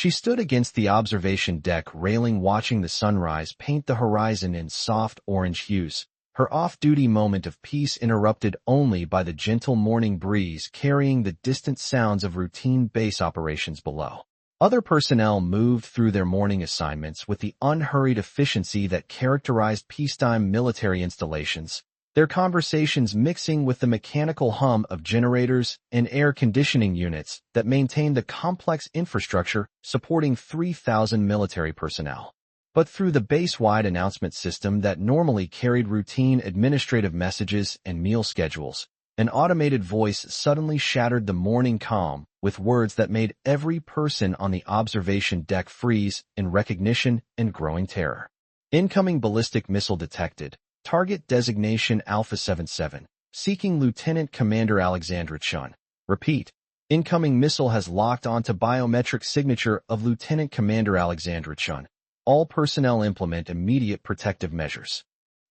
She stood against the observation deck railing watching the sunrise paint the horizon in soft orange hues, her off-duty moment of peace interrupted only by the gentle morning breeze carrying the distant sounds of routine base operations below. Other personnel moved through their morning assignments with the unhurried efficiency that characterized peacetime military installations, their conversations mixing with the mechanical hum of generators and air conditioning units that maintained the complex infrastructure supporting 3,000 military personnel. But through the base-wide announcement system that normally carried routine administrative messages and meal schedules, an automated voice suddenly shattered the morning calm with words that made every person on the observation deck freeze in recognition and growing terror. Incoming ballistic missile detected. Target designation Alpha 77. Seeking Lieutenant Commander Alexandra Chen. Repeat. Incoming missile has locked onto biometric signature of Lieutenant Commander Alexandra Chen. All personnel implement immediate protective measures.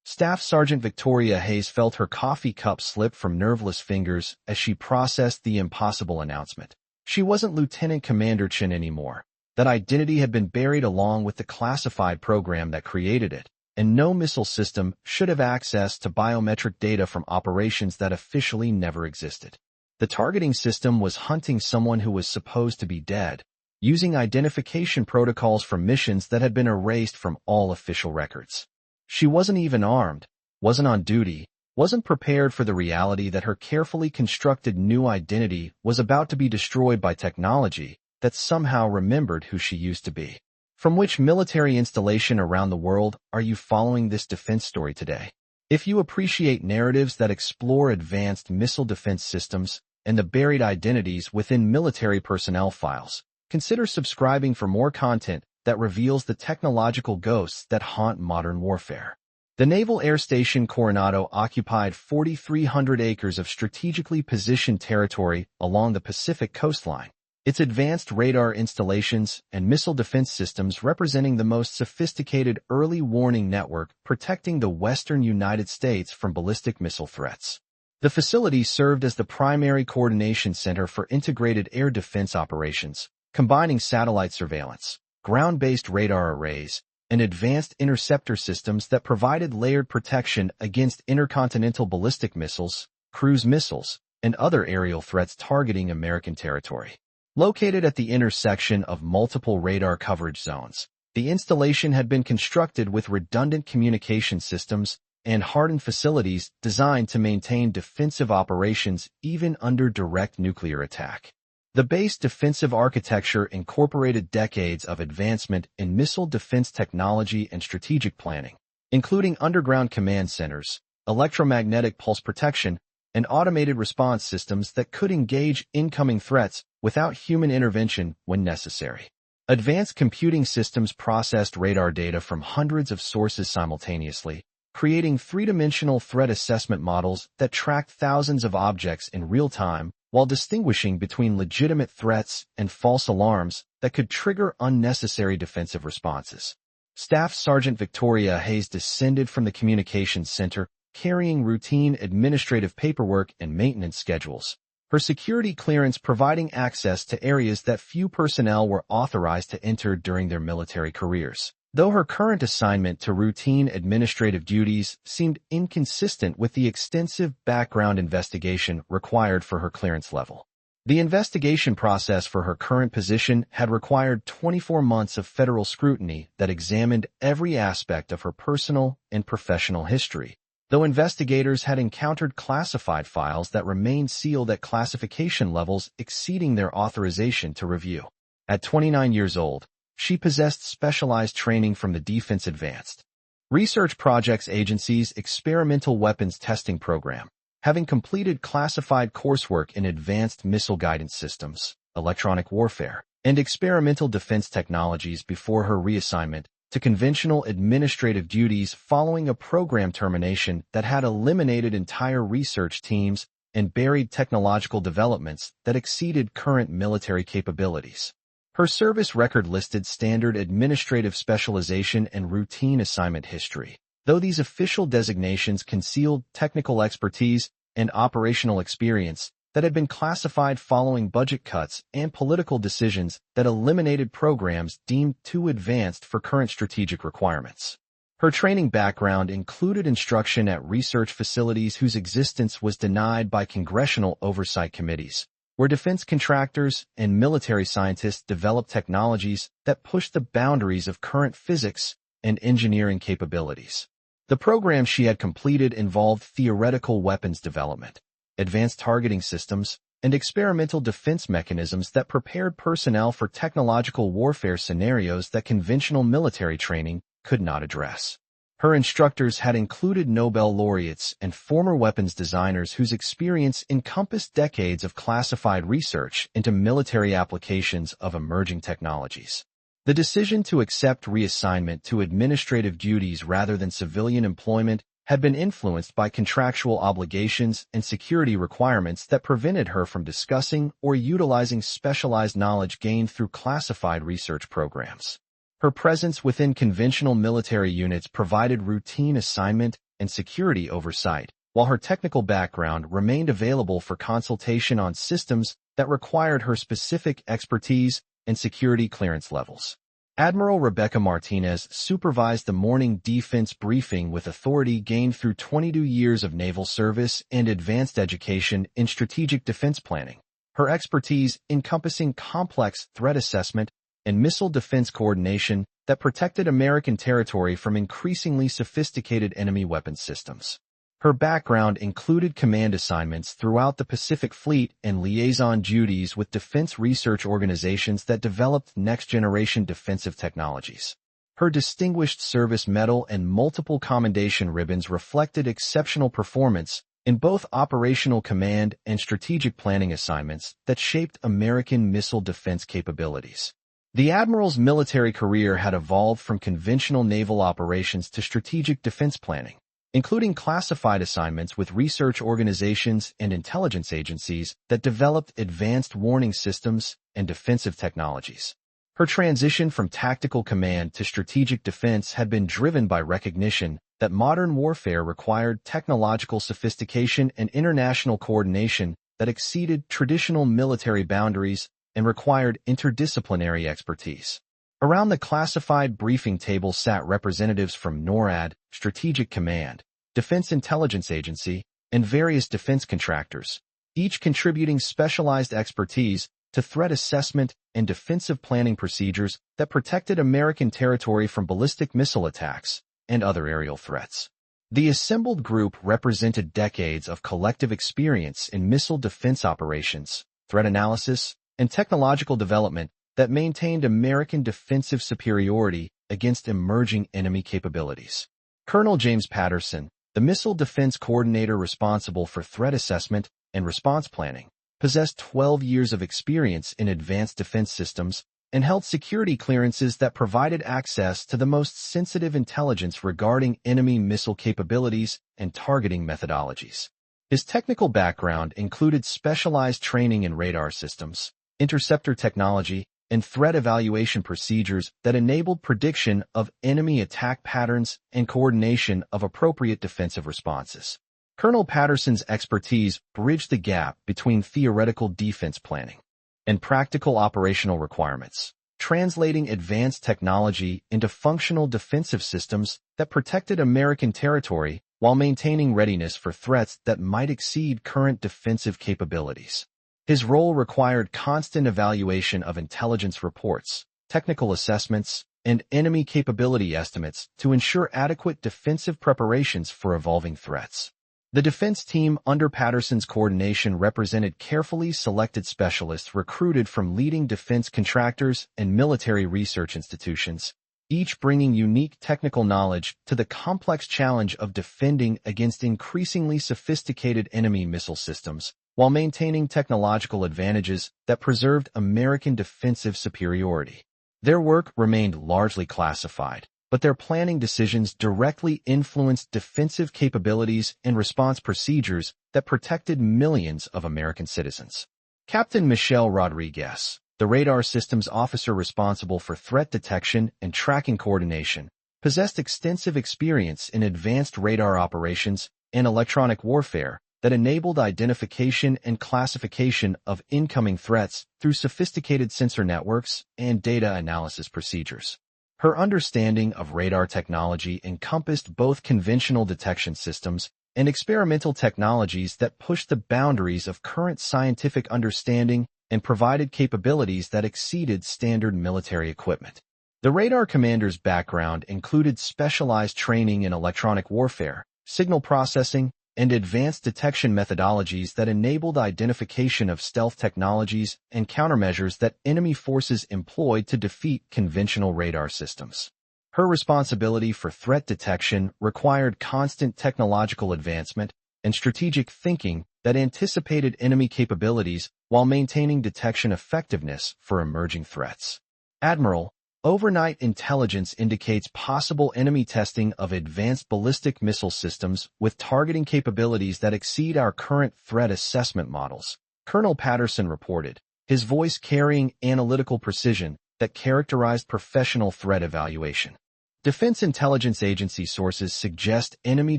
Staff Sergeant Victoria Hayes felt her coffee cup slip from nerveless fingers as she processed the impossible announcement. She wasn't Lieutenant Commander Chen anymore. That identity had been buried along with the classified program that created it, and no missile system should have access to biometric data from operations that officially never existed. The targeting system was hunting someone who was supposed to be dead, using identification protocols from missions that had been erased from all official records. She wasn't even armed, wasn't on duty, wasn't prepared for the reality that her carefully constructed new identity was about to be destroyed by technology that somehow remembered who she used to be. From which military installation around the world are you following this defense story today? If you appreciate narratives that explore advanced missile defense systems and the buried identities within military personnel files, consider subscribing for more content that reveals the technological ghosts that haunt modern warfare. The Naval Air Station Coronado occupied 4,300 acres of strategically positioned territory along the Pacific coastline, its advanced radar installations and missile defense systems representing the most sophisticated early warning network protecting the western United States from ballistic missile threats. The facility served as the primary coordination center for integrated air defense operations, combining satellite surveillance, ground-based radar arrays, and advanced interceptor systems that provided layered protection against intercontinental ballistic missiles, cruise missiles, and other aerial threats targeting American territory. Located at the intersection of multiple radar coverage zones, the installation had been constructed with redundant communication systems and hardened facilities designed to maintain defensive operations even under direct nuclear attack. The base defensive architecture incorporated decades of advancement in missile defense technology and strategic planning, including underground command centers, electromagnetic pulse protection, and automated response systems that could engage incoming threats without human intervention when necessary. Advanced computing systems processed radar data from hundreds of sources simultaneously, creating three-dimensional threat assessment models that tracked thousands of objects in real time while distinguishing between legitimate threats and false alarms that could trigger unnecessary defensive responses. Staff Sergeant Victoria Hayes descended from the communications center, carrying routine administrative paperwork and maintenance schedules, her security clearance providing access to areas that few personnel were authorized to enter during their military careers. Though her current assignment to routine administrative duties seemed inconsistent with the extensive background investigation required for her clearance level. The investigation process for her current position had required 24 months of federal scrutiny that examined every aspect of her personal and professional history, though investigators had encountered classified files that remained sealed at classification levels exceeding their authorization to review. At 29 years old, she possessed specialized training from the Defense Advanced Research Projects Agency's Experimental Weapons Testing Program, having completed classified coursework in advanced missile guidance systems, electronic warfare, and experimental defense technologies before her reassignment to conventional administrative duties following a program termination that had eliminated entire research teams and buried technological developments that exceeded current military capabilities. Her service record listed standard administrative specialization and routine assignment history, though these official designations concealed technical expertise and operational experience that had been classified following budget cuts and political decisions that eliminated programs deemed too advanced for current strategic requirements. Her training background included instruction at research facilities whose existence was denied by congressional oversight committees, where defense contractors and military scientists developed technologies that pushed the boundaries of current physics and engineering capabilities. The program she had completed involved theoretical weapons development, advanced targeting systems, and experimental defense mechanisms that prepared personnel for technological warfare scenarios that conventional military training could not address. Her instructors had included Nobel laureates and former weapons designers whose experience encompassed decades of classified research into military applications of emerging technologies. The decision to accept reassignment to administrative duties rather than civilian employment had been influenced by contractual obligations and security requirements that prevented her from discussing or utilizing specialized knowledge gained through classified research programs. Her presence within conventional military units provided routine assignment and security oversight, while her technical background remained available for consultation on systems that required her specific expertise and security clearance levels. Admiral Rebecca Martinez supervised the morning defense briefing with authority gained through 22 years of naval service and advanced education in strategic defense planning. Her expertise encompassing complex threat assessment and missile defense coordination that protected American territory from increasingly sophisticated enemy weapons systems. Her background included command assignments throughout the Pacific Fleet and liaison duties with defense research organizations that developed next-generation defensive technologies. Her Distinguished Service Medal and multiple commendation ribbons reflected exceptional performance in both operational command and strategic planning assignments that shaped American missile defense capabilities. The Admiral's military career had evolved from conventional naval operations to strategic defense planning, including classified assignments with research organizations and intelligence agencies that developed advanced warning systems and defensive technologies. Her transition from tactical command to strategic defense had been driven by recognition that modern warfare required technological sophistication and international coordination that exceeded traditional military boundaries and required interdisciplinary expertise. Around the classified briefing table sat representatives from NORAD, Strategic Command, Defense Intelligence Agency, and various defense contractors, each contributing specialized expertise to threat assessment and defensive planning procedures that protected American territory from ballistic missile attacks and other aerial threats. The assembled group represented decades of collective experience in missile defense operations, threat analysis, and technological development that maintained American defensive superiority against emerging enemy capabilities. Colonel James Patterson, the missile defense coordinator responsible for threat assessment and response planning, possessed 12 years of experience in advanced defense systems and held security clearances that provided access to the most sensitive intelligence regarding enemy missile capabilities and targeting methodologies. His technical background included specialized training in radar systems, interceptor technology, and threat evaluation procedures that enabled prediction of enemy attack patterns and coordination of appropriate defensive responses. Colonel Patterson's expertise bridged the gap between theoretical defense planning and practical operational requirements, translating advanced technology into functional defensive systems that protected American territory while maintaining readiness for threats that might exceed current defensive capabilities. His role required constant evaluation of intelligence reports, technical assessments, and enemy capability estimates to ensure adequate defensive preparations for evolving threats. The defense team under Patterson's coordination represented carefully selected specialists recruited from leading defense contractors and military research institutions, each bringing unique technical knowledge to the complex challenge of defending against increasingly sophisticated enemy missile systems, while maintaining technological advantages that preserved American defensive superiority. Their work remained largely classified, but their planning decisions directly influenced defensive capabilities and response procedures that protected millions of American citizens. Captain Michelle Rodriguez, the radar systems officer responsible for threat detection and tracking coordination, possessed extensive experience in advanced radar operations and electronic warfare, that enabled identification and classification of incoming threats through sophisticated sensor networks and data analysis procedures. Her understanding of radar technology encompassed both conventional detection systems and experimental technologies that pushed the boundaries of current scientific understanding and provided capabilities that exceeded standard military equipment. The radar commander's background included specialized training in electronic warfare, signal processing, and advanced detection methodologies that enabled identification of stealth technologies and countermeasures that enemy forces employed to defeat conventional radar systems. Her responsibility for threat detection required constant technological advancement and strategic thinking that anticipated enemy capabilities while maintaining detection effectiveness for emerging threats. Admiral, overnight intelligence indicates possible enemy testing of advanced ballistic missile systems with targeting capabilities that exceed our current threat assessment models, Colonel Patterson reported, his voice carrying analytical precision that characterized professional threat evaluation. Defense Intelligence Agency sources suggest enemy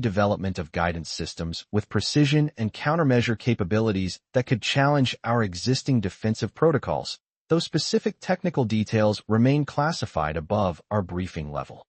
development of guidance systems with precision and countermeasure capabilities that could challenge our existing defensive protocols, though specific technical details remain classified above our briefing level.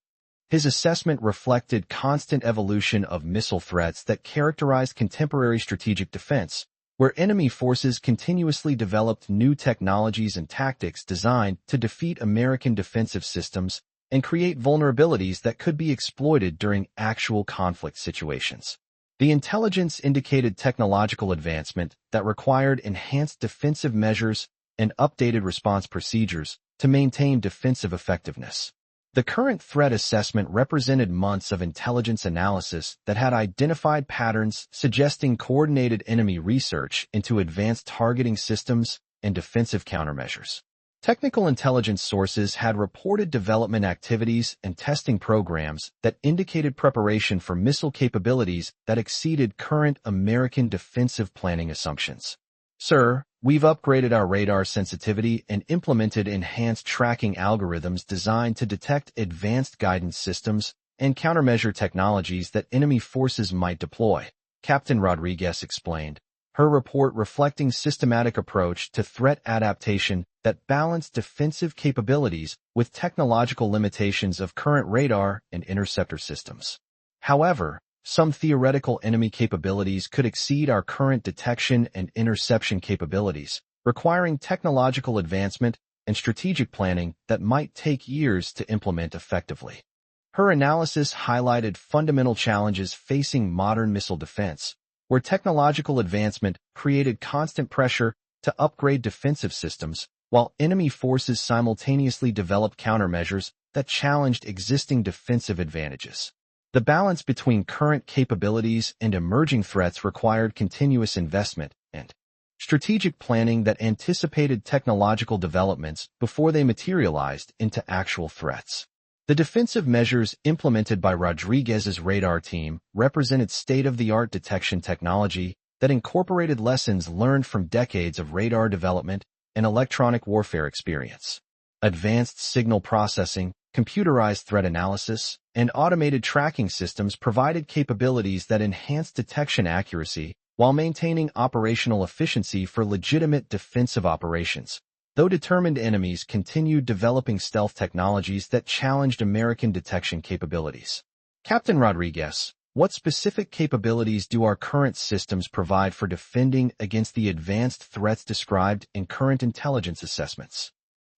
His assessment reflected constant evolution of missile threats that characterized contemporary strategic defense, where enemy forces continuously developed new technologies and tactics designed to defeat American defensive systems and create vulnerabilities that could be exploited during actual conflict situations. The intelligence indicated technological advancement that required enhanced defensive measures and updated response procedures to maintain defensive effectiveness. The current threat assessment represented months of intelligence analysis that had identified patterns suggesting coordinated enemy research into advanced targeting systems and defensive countermeasures. Technical intelligence sources had reported development activities and testing programs that indicated preparation for missile capabilities that exceeded current American defensive planning assumptions. Sir, we've upgraded our radar sensitivity and implemented enhanced tracking algorithms designed to detect advanced guidance systems and countermeasure technologies that enemy forces might deploy, Captain Rodriguez explained, her report reflecting systematic approach to threat adaptation that balanced defensive capabilities with technological limitations of current radar and interceptor systems. However, some theoretical enemy capabilities could exceed our current detection and interception capabilities, requiring technological advancement and strategic planning that might take years to implement effectively. Her analysis highlighted fundamental challenges facing modern missile defense, where technological advancement created constant pressure to upgrade defensive systems, while enemy forces simultaneously developed countermeasures that challenged existing defensive advantages. The balance between current capabilities and emerging threats required continuous investment and strategic planning that anticipated technological developments before they materialized into actual threats. The defensive measures implemented by Rodriguez's radar team represented state-of-the-art detection technology that incorporated lessons learned from decades of radar development and electronic warfare experience. Advanced signal processing, computerized threat analysis, and automated tracking systems provided capabilities that enhanced detection accuracy while maintaining operational efficiency for legitimate defensive operations, though determined enemies continued developing stealth technologies that challenged American detection capabilities. Captain Rodriguez, what specific capabilities do our current systems provide for defending against the advanced threats described in current intelligence assessments?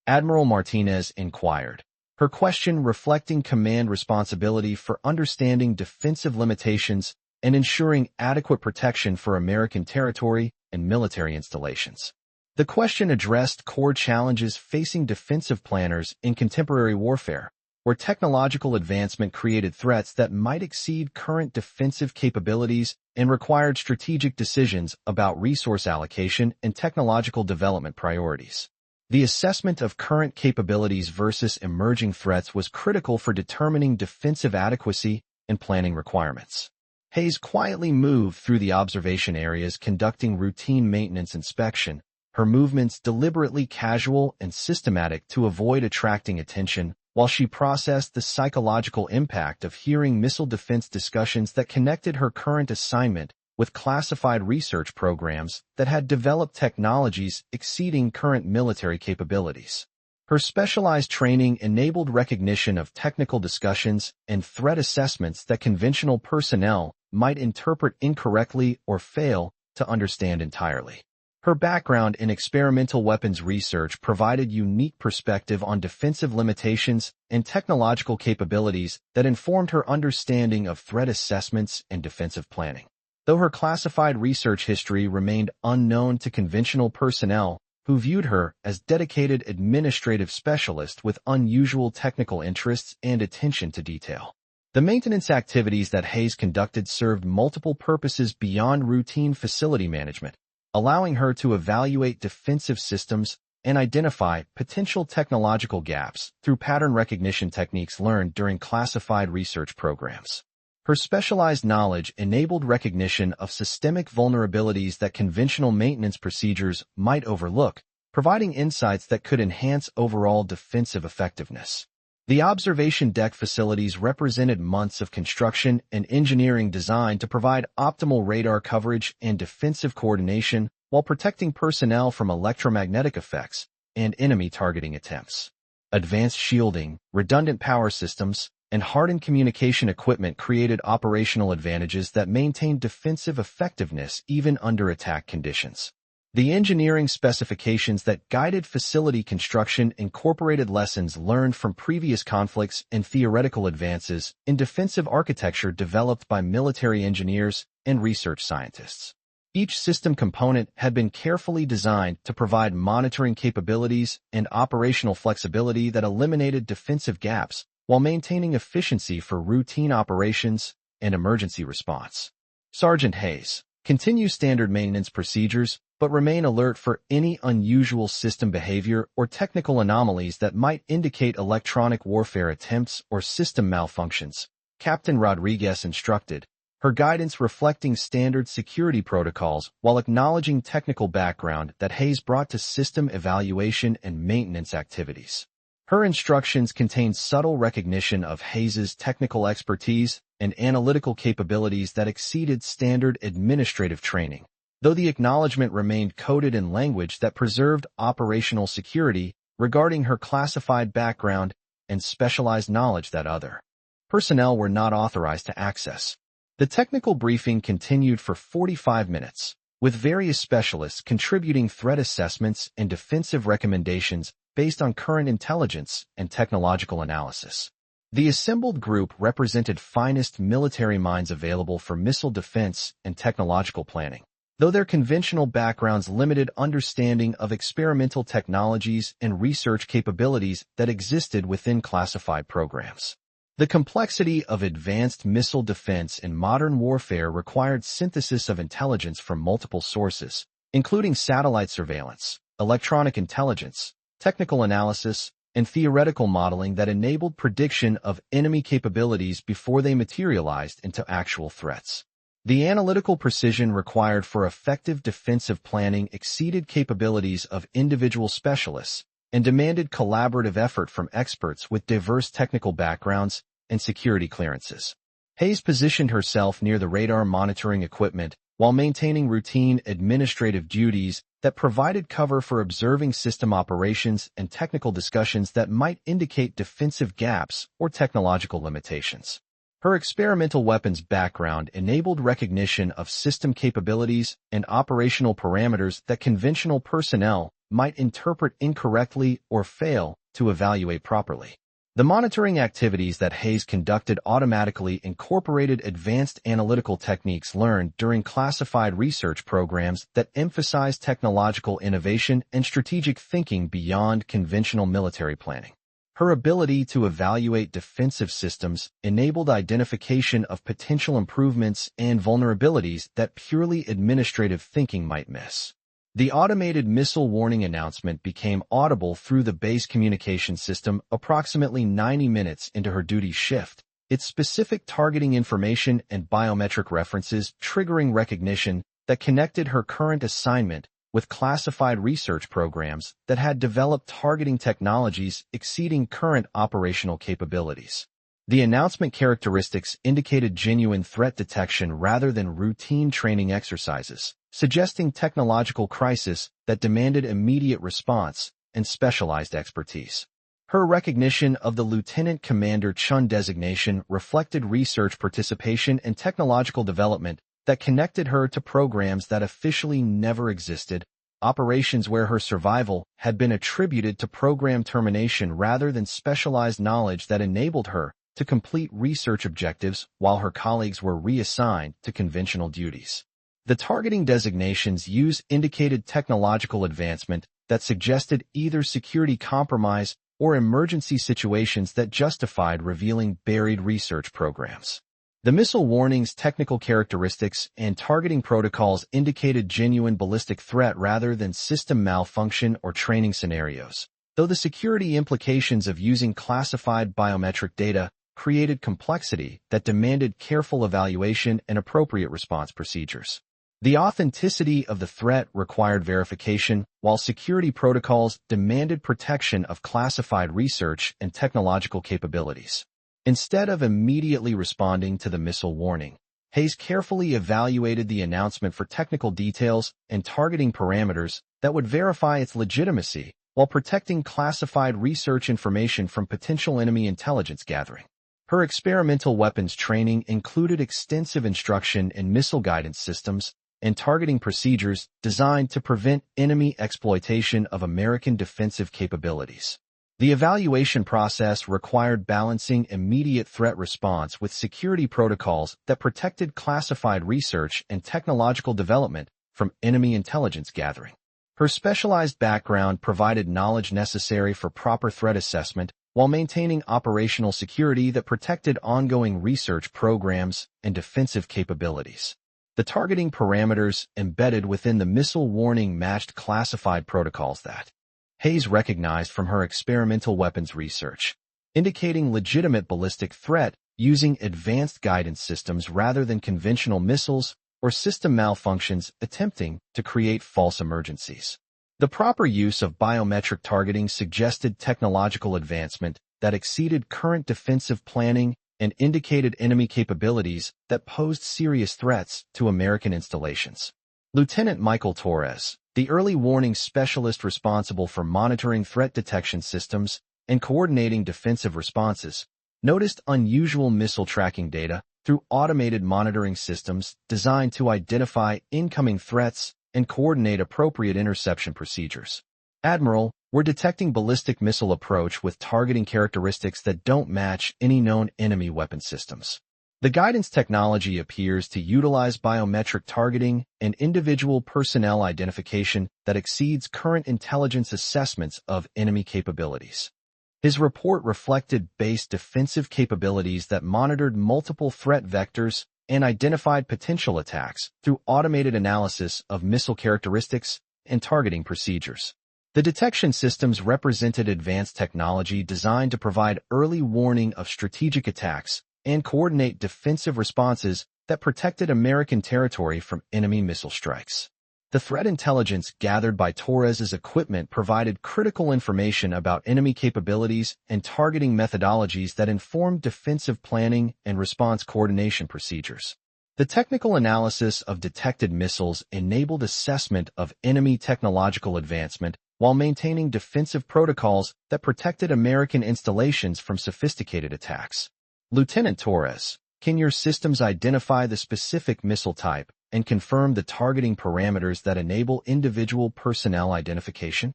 Admiral Martinez inquired, her question reflecting command responsibility for understanding defensive limitations and ensuring adequate protection for American territory and military installations. The question addressed core challenges facing defensive planners in contemporary warfare, where technological advancement created threats that might exceed current defensive capabilities and required strategic decisions about resource allocation and technological development priorities. The assessment of current capabilities versus emerging threats was critical for determining defensive adequacy and planning requirements. Hayes quietly moved through the observation areas conducting routine maintenance inspection, her movements deliberately casual and systematic to avoid attracting attention, while she processed the psychological impact of hearing missile defense discussions that connected her current assignment with classified research programs that had developed technologies exceeding current military capabilities. Her specialized training enabled recognition of technical discussions and threat assessments that conventional personnel might interpret incorrectly or fail to understand entirely. Her background in experimental weapons research provided unique perspective on defensive limitations and technological capabilities that informed her understanding of threat assessments and defensive planning. Though her classified research history remained unknown to conventional personnel, who viewed her as dedicated administrative specialist with unusual technical interests and attention to detail. The maintenance activities that Hayes conducted served multiple purposes beyond routine facility management, allowing her to evaluate defensive systems and identify potential technological gaps through pattern recognition techniques learned during classified research programs. Her specialized knowledge enabled recognition of systemic vulnerabilities that conventional maintenance procedures might overlook, providing insights that could enhance overall defensive effectiveness. The observation deck facilities represented months of construction and engineering designed to provide optimal radar coverage and defensive coordination while protecting personnel from electromagnetic effects and enemy targeting attempts. Advanced shielding, redundant power systems, and hardened communication equipment created operational advantages that maintained defensive effectiveness even under attack conditions. The engineering specifications that guided facility construction incorporated lessons learned from previous conflicts and theoretical advances in defensive architecture developed by military engineers and research scientists. Each system component had been carefully designed to provide monitoring capabilities and operational flexibility that eliminated defensive gaps while maintaining efficiency for routine operations and emergency response. Sergeant Hayes, continue standard maintenance procedures, but remain alert for any unusual system behavior or technical anomalies that might indicate electronic warfare attempts or system malfunctions, Captain Rodriguez instructed, her guidance reflecting standard security protocols while acknowledging technical background that Hayes brought to system evaluation and maintenance activities. Her instructions contained subtle recognition of Hayes's technical expertise and analytical capabilities that exceeded standard administrative training, though the acknowledgement remained coded in language that preserved operational security regarding her classified background and specialized knowledge that other personnel were not authorized to access. The technical briefing continued for 45 minutes, with various specialists contributing threat assessments and defensive recommendations based on current intelligence and technological analysis. The assembled group represented finest military minds available for missile defense and technological planning, though their conventional backgrounds limited understanding of experimental technologies and research capabilities that existed within classified programs. The complexity of advanced missile defense in modern warfare required synthesis of intelligence from multiple sources, including satellite surveillance, electronic intelligence, technical analysis, and theoretical modeling that enabled prediction of enemy capabilities before they materialized into actual threats. The analytical precision required for effective defensive planning exceeded capabilities of individual specialists and demanded collaborative effort from experts with diverse technical backgrounds and security clearances. Hayes positioned herself near the radar monitoring equipment while maintaining routine administrative duties that provided cover for observing system operations and technical discussions that might indicate defensive gaps or technological limitations. Her experimental weapons background enabled recognition of system capabilities and operational parameters that conventional personnel might interpret incorrectly or fail to evaluate properly. The monitoring activities that Hayes conducted automatically incorporated advanced analytical techniques learned during classified research programs that emphasized technological innovation and strategic thinking beyond conventional military planning. Her ability to evaluate defensive systems enabled identification of potential improvements and vulnerabilities that purely administrative thinking might miss. The automated missile warning announcement became audible through the base communication system approximately 90 minutes into her duty shift, its specific targeting information and biometric references triggering recognition that connected her current assignment with classified research programs that had developed targeting technologies exceeding current operational capabilities. The announcement characteristics indicated genuine threat detection rather than routine training exercises, suggesting technological crisis that demanded immediate response and specialized expertise. Her recognition of the Lieutenant Commander Chen designation reflected research participation and technological development that connected her to programs that officially never existed, operations where her survival had been attributed to program termination rather than specialized knowledge that enabled her to complete research objectives while her colleagues were reassigned to conventional duties. The targeting designations used indicated technological advancement that suggested either security compromise or emergency situations that justified revealing buried research programs. The missile warning's technical characteristics and targeting protocols indicated genuine ballistic threat rather than system malfunction or training scenarios, though the security implications of using classified biometric data created complexity that demanded careful evaluation and appropriate response procedures. The authenticity of the threat required verification, while security protocols demanded protection of classified research and technological capabilities. Instead of immediately responding to the missile warning, Hayes carefully evaluated the announcement for technical details and targeting parameters that would verify its legitimacy while protecting classified research information from potential enemy intelligence gathering. Her experimental weapons training included extensive instruction in missile guidance systems and targeting procedures designed to prevent enemy exploitation of American defensive capabilities. The evaluation process required balancing immediate threat response with security protocols that protected classified research and technological development from enemy intelligence gathering. Her specialized background provided knowledge necessary for proper threat assessment while maintaining operational security that protected ongoing research programs and defensive capabilities. The targeting parameters embedded within the missile warning matched classified protocols that Hayes recognized from her experimental weapons research, indicating legitimate ballistic threat using advanced guidance systems rather than conventional missiles or system malfunctions attempting to create false emergencies. The proper use of biometric targeting suggested technological advancement that exceeded current defensive planning and indicated enemy capabilities that posed serious threats to American installations. Lieutenant Michael Torres, the early warning specialist responsible for monitoring threat detection systems and coordinating defensive responses, noticed unusual missile tracking data through automated monitoring systems designed to identify incoming threats and coordinate appropriate interception procedures. Admiral, we're detecting ballistic missile approach with targeting characteristics that don't match any known enemy weapon systems. The guidance technology appears to utilize biometric targeting and individual personnel identification that exceeds current intelligence assessments of enemy capabilities. His report reflected base defensive capabilities that monitored multiple threat vectors and identified potential attacks through automated analysis of missile characteristics and targeting procedures. The detection systems represented advanced technology designed to provide early warning of strategic attacks and coordinate defensive responses that protected American territory from enemy missile strikes. The threat intelligence gathered by Torres's equipment provided critical information about enemy capabilities and targeting methodologies that informed defensive planning and response coordination procedures. The technical analysis of detected missiles enabled assessment of enemy technological advancement while maintaining defensive protocols that protected American installations from sophisticated attacks. Lieutenant Torres, can your systems identify the specific missile type and confirm the targeting parameters that enable individual personnel identification?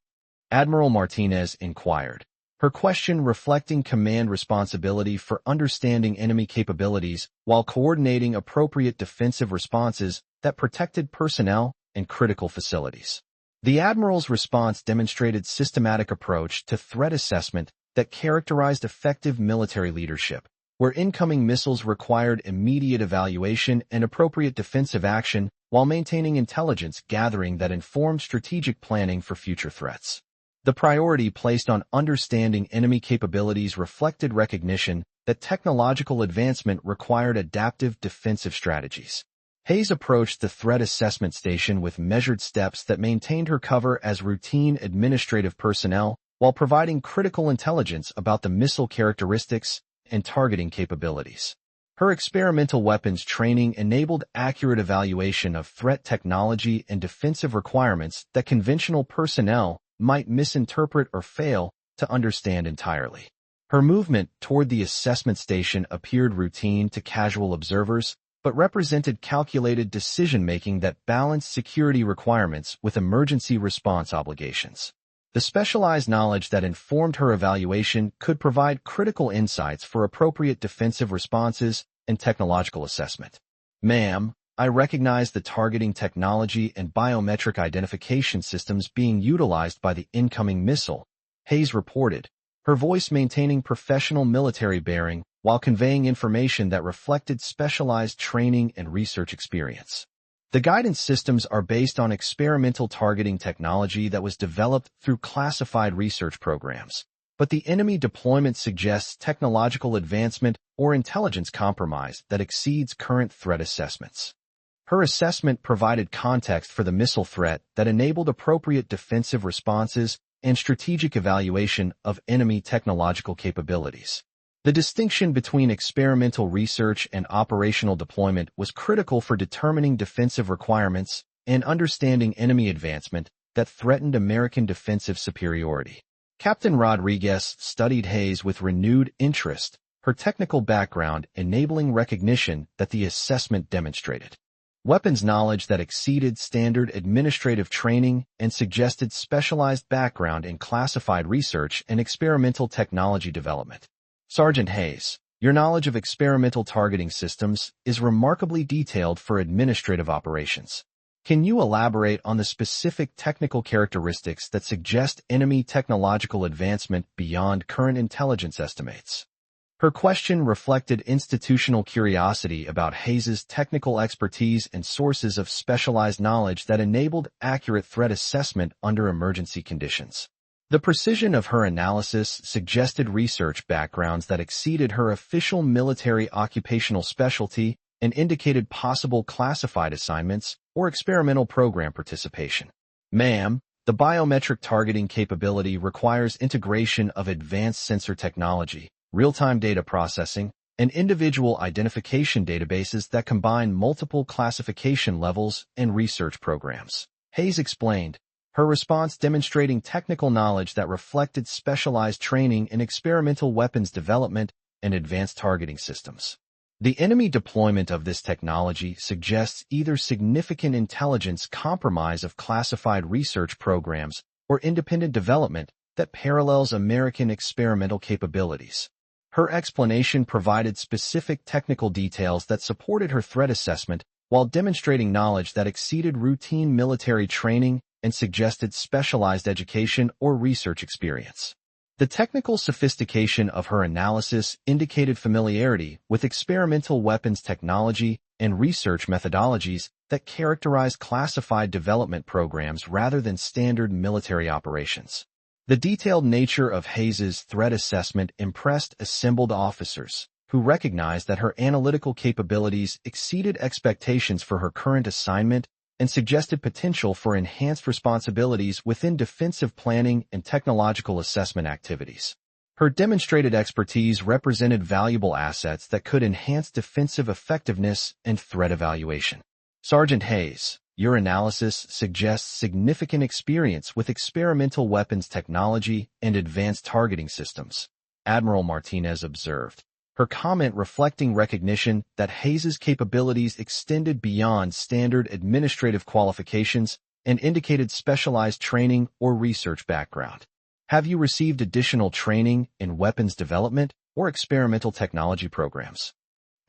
Admiral Martinez inquired, her question reflecting command responsibility for understanding enemy capabilities while coordinating appropriate defensive responses that protected personnel and critical facilities. The Admiral's response demonstrated systematic approach to threat assessment that characterized effective military leadership, where incoming missiles required immediate evaluation and appropriate defensive action while maintaining intelligence gathering that informed strategic planning for future threats. The priority placed on understanding enemy capabilities reflected recognition that technological advancement required adaptive defensive strategies. Hayes approached the threat assessment station with measured steps that maintained her cover as routine administrative personnel while providing critical intelligence about the missile characteristics and targeting capabilities. Her experimental weapons training enabled accurate evaluation of threat technology and defensive requirements that conventional personnel might misinterpret or fail to understand entirely. Her movement toward the assessment station appeared routine to casual observers, but represented calculated decision-making that balanced security requirements with emergency response obligations. The specialized knowledge that informed her evaluation could provide critical insights for appropriate defensive responses and technological assessment. Ma'am, I recognize the targeting technology and biometric identification systems being utilized by the incoming missile, Hayes reported, her voice maintaining professional military bearing while conveying information that reflected specialized training and research experience. The guidance systems are based on experimental targeting technology that was developed through classified research programs, but the enemy deployment suggests technological advancement or intelligence compromise that exceeds current threat assessments. Her assessment provided context for the missile threat that enabled appropriate defensive responses and strategic evaluation of enemy technological capabilities. The distinction between experimental research and operational deployment was critical for determining defensive requirements and understanding enemy advancement that threatened American defensive superiority. Captain Rodriguez studied Hayes with renewed interest, her technical background enabling recognition that the assessment demonstrated weapons knowledge that exceeded standard administrative training and suggested specialized background in classified research and experimental technology development. Sergeant Hayes, your knowledge of experimental targeting systems is remarkably detailed for administrative operations. Can you elaborate on the specific technical characteristics that suggest enemy technological advancement beyond current intelligence estimates? Her question reflected institutional curiosity about Hayes's technical expertise and sources of specialized knowledge that enabled accurate threat assessment under emergency conditions. The precision of her analysis suggested research backgrounds that exceeded her official military occupational specialty and indicated possible classified assignments or experimental program participation. Ma'am, the biometric targeting capability requires integration of advanced sensor technology, real-time data processing, and individual identification databases that combine multiple classification levels and research programs. Hayes explained, her response demonstrating technical knowledge that reflected specialized training in experimental weapons development and advanced targeting systems. The enemy deployment of this technology suggests either significant intelligence compromise of classified research programs or independent development that parallels American experimental capabilities. Her explanation provided specific technical details that supported her threat assessment while demonstrating knowledge that exceeded routine military training and suggested specialized education or research experience. The technical sophistication of her analysis indicated familiarity with experimental weapons technology and research methodologies that characterized classified development programs rather than standard military operations. The detailed nature of Hayes's threat assessment impressed assembled officers, who recognized that her analytical capabilities exceeded expectations for her current assignment and suggested potential for enhanced responsibilities within defensive planning and technological assessment activities. Her demonstrated expertise represented valuable assets that could enhance defensive effectiveness and threat evaluation. Sergeant Hayes, your analysis suggests significant experience with experimental weapons technology and advanced targeting systems, Admiral Martinez observed, her comment reflecting recognition that Hayes's capabilities extended beyond standard administrative qualifications and indicated specialized training or research background. Have you received additional training in weapons development or experimental technology programs?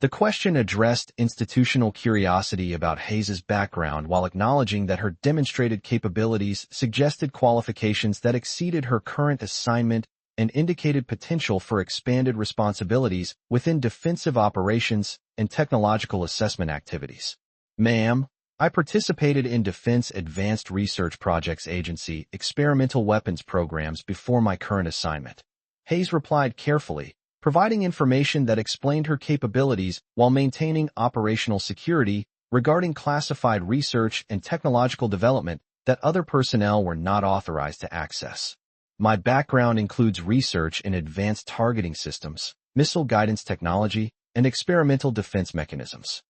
The question addressed institutional curiosity about Hayes's background while acknowledging that her demonstrated capabilities suggested qualifications that exceeded her current assignment and indicated potential for expanded responsibilities within defensive operations and technological assessment activities. Ma'am, I participated in Defense Advanced Research Projects Agency experimental weapons programs before my current assignment. Hayes replied carefully, providing information that explained her capabilities while maintaining operational security regarding classified research and technological development that other personnel were not authorized to access. My background includes research in advanced targeting systems, missile guidance technology, and experimental defense mechanisms.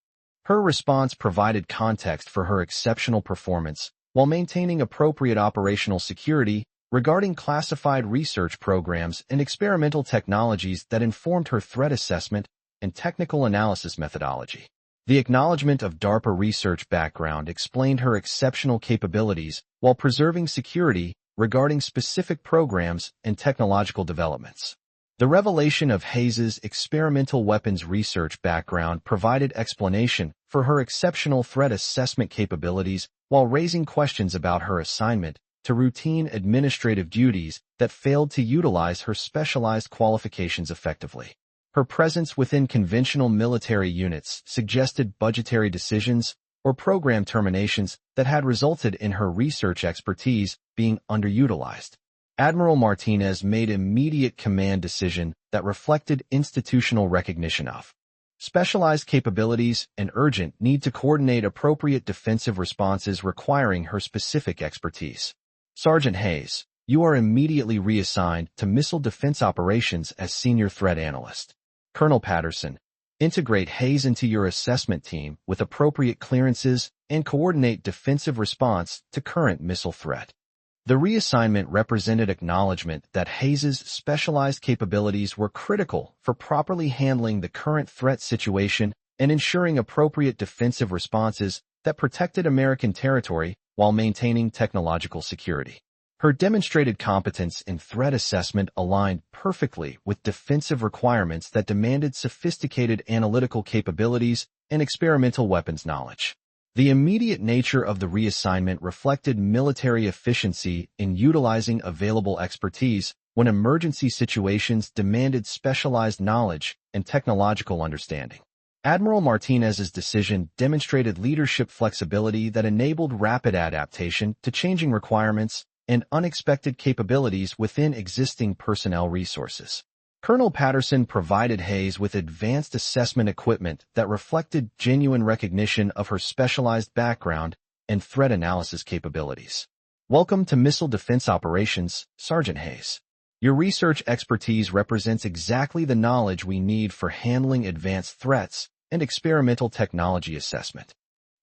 Her response provided context for her exceptional performance while maintaining appropriate operational security regarding classified research programs and experimental technologies that informed her threat assessment and technical analysis methodology. The acknowledgement of DARPA research background explained her exceptional capabilities while preserving security regarding specific programs and technological developments. The revelation of Hayes's experimental weapons research background provided explanation for her exceptional threat assessment capabilities while raising questions about her assignment to routine administrative duties that failed to utilize her specialized qualifications effectively. Her presence within conventional military units suggested budgetary decisions or program terminations that had resulted in her research expertise being underutilized. Admiral Martinez made immediate command decision that reflected institutional recognition of specialized capabilities and urgent need to coordinate appropriate defensive responses requiring her specific expertise. Sergeant Hayes, you are immediately reassigned to Missile Defense Operations as Senior Threat Analyst. Colonel Patterson, integrate Hayes into your assessment team with appropriate clearances and coordinate defensive response to current missile threat. The reassignment represented acknowledgement that Hayes's specialized capabilities were critical for properly handling the current threat situation and ensuring appropriate defensive responses that protected American territory while maintaining technological security. Her demonstrated competence in threat assessment aligned perfectly with defensive requirements that demanded sophisticated analytical capabilities and experimental weapons knowledge. The immediate nature of the reassignment reflected military efficiency in utilizing available expertise when emergency situations demanded specialized knowledge and technological understanding. Admiral Martinez's decision demonstrated leadership flexibility that enabled rapid adaptation to changing requirements and unexpected capabilities within existing personnel resources. Colonel Patterson provided Hayes with advanced assessment equipment that reflected genuine recognition of her specialized background and threat analysis capabilities. Welcome to Missile Defense Operations, Sergeant Hayes. Your research expertise represents exactly the knowledge we need for handling advanced threats and experimental technology assessment.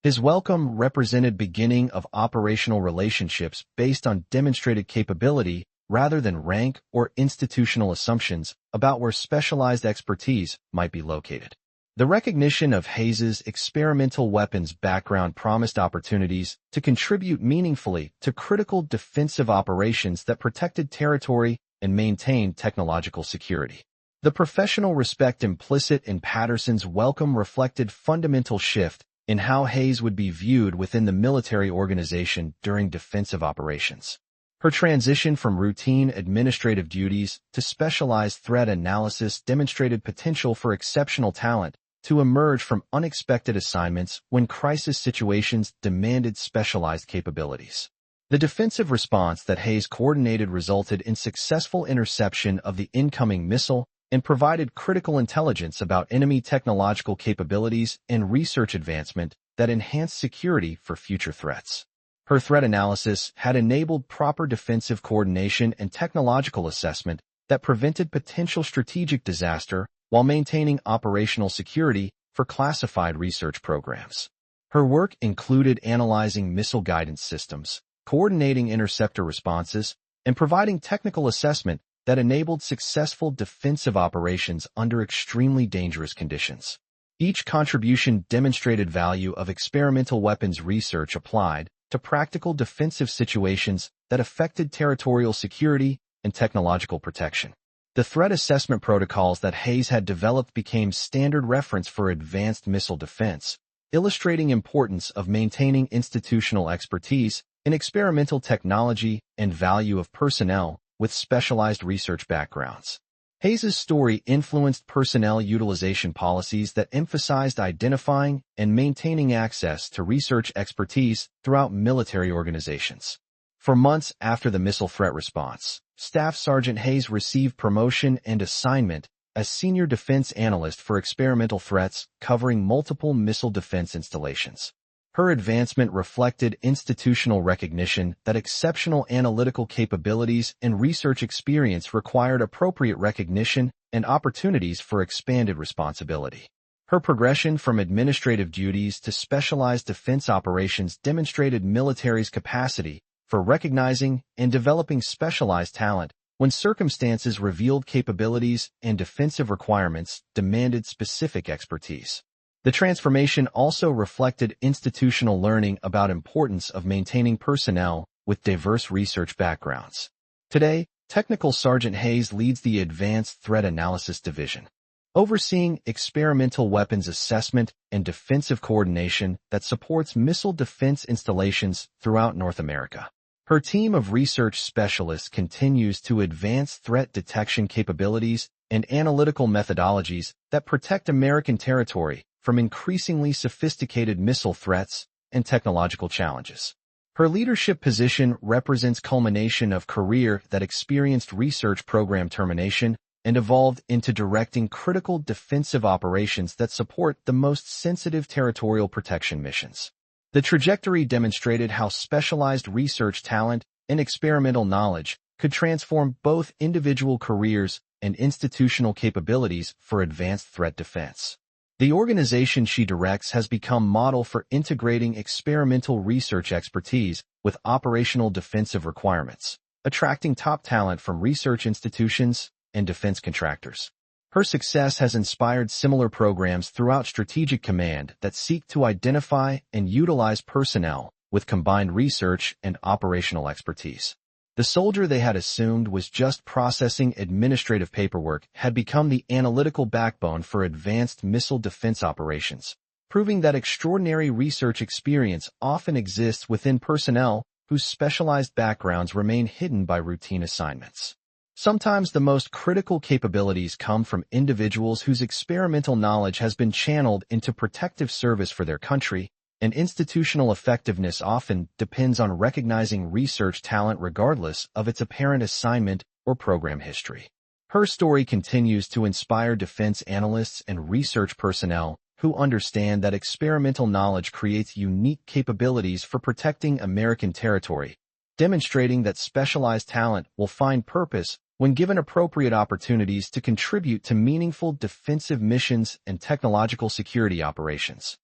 His welcome represented beginning of operational relationships based on demonstrated capability rather than rank or institutional assumptions about where specialized expertise might be located. The recognition of Hayes's experimental weapons background promised opportunities to contribute meaningfully to critical defensive operations that protected territory and maintained technological security. The professional respect implicit in Patterson's welcome reflected fundamental shift in how Hayes would be viewed within the military organization during defensive operations. Her transition from routine administrative duties to specialized threat analysis demonstrated potential for exceptional talent to emerge from unexpected assignments when crisis situations demanded specialized capabilities. The defensive response that Hayes coordinated resulted in successful interception of the incoming missile and provided critical intelligence about enemy technological capabilities and research advancement that enhanced security for future threats. Her threat analysis had enabled proper defensive coordination and technological assessment that prevented potential strategic disaster while maintaining operational security for classified research programs. Her work included analyzing missile guidance systems, coordinating interceptor responses, and providing technical assessment that enabled successful defensive operations under extremely dangerous conditions. Each contribution demonstrated value of experimental weapons research applied to practical defensive situations that affected territorial security and technological protection. The threat assessment protocols that Hayes had developed became standard reference for advanced missile defense, illustrating importance of maintaining institutional expertise in experimental technology and value of personnel with specialized research backgrounds. Hayes's story influenced personnel utilization policies that emphasized identifying and maintaining access to research expertise throughout military organizations. For months after the missile threat response, Staff Sergeant Hayes received promotion and assignment as Senior Defense Analyst for experimental threats covering multiple missile defense installations. Her advancement reflected institutional recognition that exceptional analytical capabilities and research experience required appropriate recognition and opportunities for expanded responsibility. Her progression from administrative duties to specialized defense operations demonstrated military's capacity for recognizing and developing specialized talent when circumstances revealed capabilities and defensive requirements demanded specific expertise. The transformation also reflected institutional learning about importance of maintaining personnel with diverse research backgrounds. Today, Technical Sergeant Hayes leads the Advanced Threat Analysis Division, overseeing experimental weapons assessment and defensive coordination that supports missile defense installations throughout North America. Her team of research specialists continues to advance threat detection capabilities and analytical methodologies that protect American territory from increasingly sophisticated missile threats and technological challenges. Her leadership position represents culmination of career that experienced research program termination and evolved into directing critical defensive operations that support the most sensitive territorial protection missions. The trajectory demonstrated how specialized research talent and experimental knowledge could transform both individual careers and institutional capabilities for advanced threat defense. The organization she directs has become model for integrating experimental research expertise with operational defensive requirements, attracting top talent from research institutions and defense contractors. Her success has inspired similar programs throughout Strategic Command that seek to identify and utilize personnel with combined research and operational expertise. The soldier they had assumed was just processing administrative paperwork had become the analytical backbone for advanced missile defense operations, proving that extraordinary research experience often exists within personnel whose specialized backgrounds remain hidden by routine assignments. Sometimes the most critical capabilities come from individuals whose experimental knowledge has been channeled into protective service for their country, and institutional effectiveness often depends on recognizing research talent regardless of its apparent assignment or program history. Her story continues to inspire defense analysts and research personnel who understand that experimental knowledge creates unique capabilities for protecting American territory, demonstrating that specialized talent will find purpose when given appropriate opportunities to contribute to meaningful defensive missions and technological security operations.